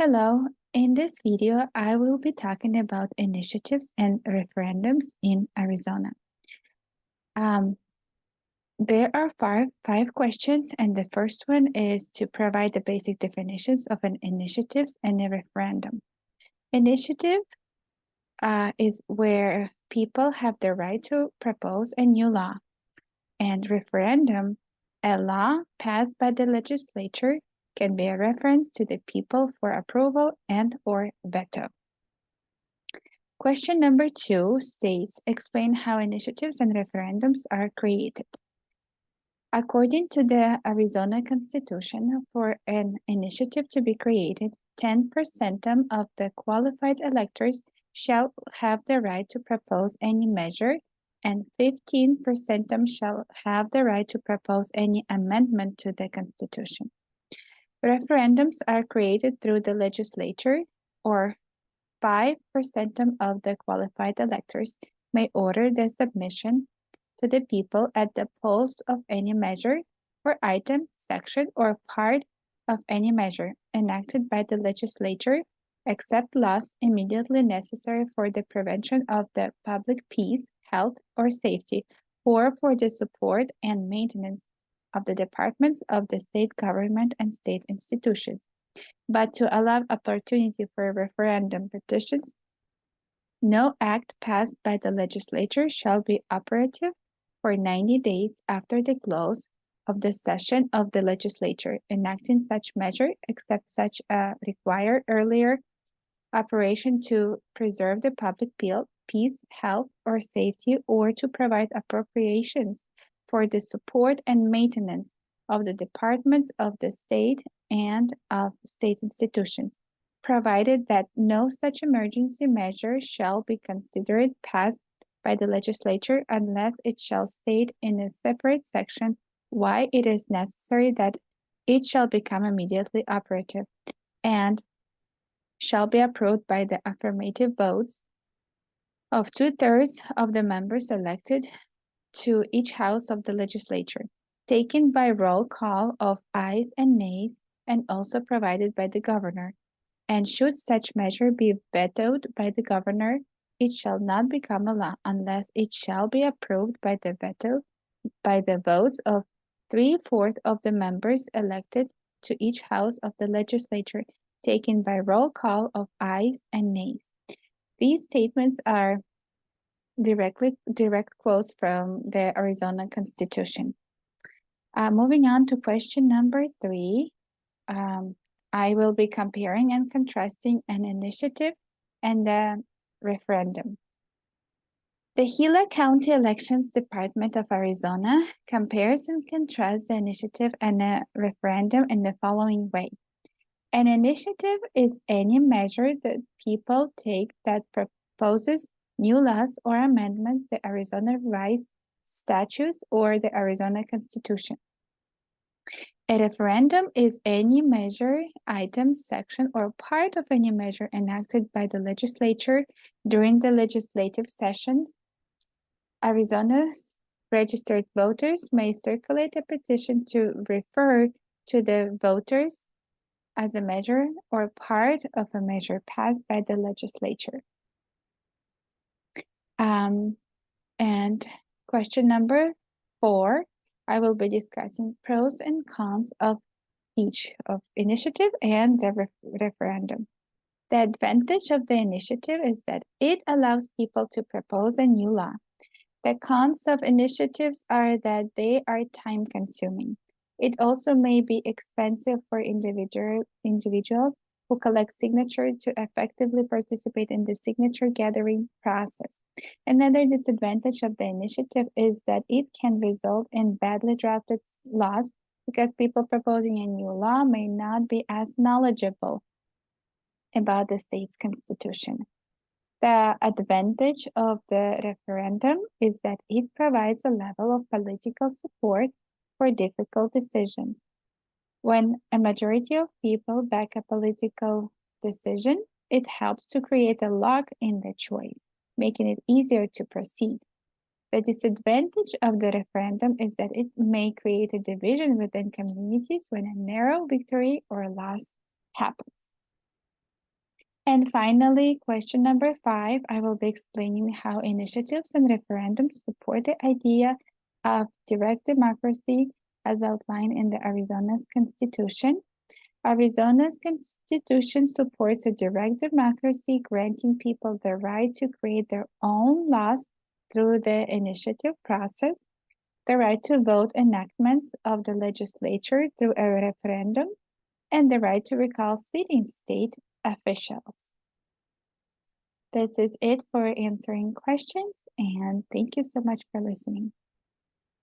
Hello, in this video, I will be talking about initiatives and referendums in Arizona. There are five questions, and the first one is to provide the basic definitions of an initiative and a referendum. Initiative is where people have the right to propose a new law, and referendum, a law passed by the legislature, can be a reference to the people for approval and/or veto. Question number 2 states, explain how initiatives and referendums are created. According to the Arizona Constitution, for an initiative to be created, 10% of the qualified electors shall have the right to propose any measure, and 15% shall have the right to propose any amendment to the Constitution. Referendums are created through the legislature, or 5% of the qualified electors may order the submission to the people at the polls of any measure or item, section, or part of any measure enacted by the legislature, except laws immediately necessary for the prevention of the public peace, health, or safety, or for the support and maintenance of the departments of the state government and state institutions, but to allow opportunity for referendum petitions. No act passed by the legislature shall be operative for 90 days after the close of the session of the legislature enacting such measure, except such require earlier operation to preserve the public peace, health, or safety, or to provide appropriations for the support and maintenance of the departments of the state and of state institutions, provided that no such emergency measure shall be considered passed by the legislature unless it shall state in a separate section why it is necessary that it shall become immediately operative, and shall be approved by the affirmative votes of 2/3 of the members elected to each house of the legislature, taken by roll call of ayes and nays, and also provided by the governor. And should such measure be vetoed by the governor, it shall not become a law unless it shall be approved by the votes of 3/4 of the members elected to each house of the legislature, taken by roll call of ayes and nays. These statements are direct quotes from the Arizona Constitution. Moving on to question number 3, I will be comparing and contrasting an initiative and a referendum. The Gila County Elections Department of Arizona compares and contrasts the initiative and a referendum in the following way. An initiative is any measure that people take that proposes new laws or amendments to the Arizona Revised Statutes or the Arizona Constitution. A referendum is any measure, item, section, or part of any measure enacted by the legislature during the legislative sessions. Arizona's registered voters may circulate a petition to refer to the voters as a measure or part of a measure passed by the legislature. And question number 4, I will be discussing pros and cons of each of initiative and the referendum. The advantage of the initiative is that it allows people to propose a new law. The cons of initiatives are that they are time-consuming. It also may be expensive for individuals who collect signatures to effectively participate in the signature gathering process. Another disadvantage of the initiative is that it can result in badly drafted laws because people proposing a new law may not be as knowledgeable about the state's constitution. The advantage of the referendum is that it provides a level of political support for difficult decisions. When a majority of people back a political decision, it helps to create a lock in the choice, making it easier to proceed. The disadvantage of the referendum is that it may create a division within communities when a narrow victory or loss happens. And finally, question number 5, I will be explaining how initiatives and referendums support the idea of direct democracy as outlined in the Arizona's Constitution. Arizona's Constitution supports a direct democracy, granting people the right to create their own laws through the initiative process, the right to vote enactments of the legislature through a referendum, and the right to recall sitting state officials. This is it for answering questions, and thank you so much for listening.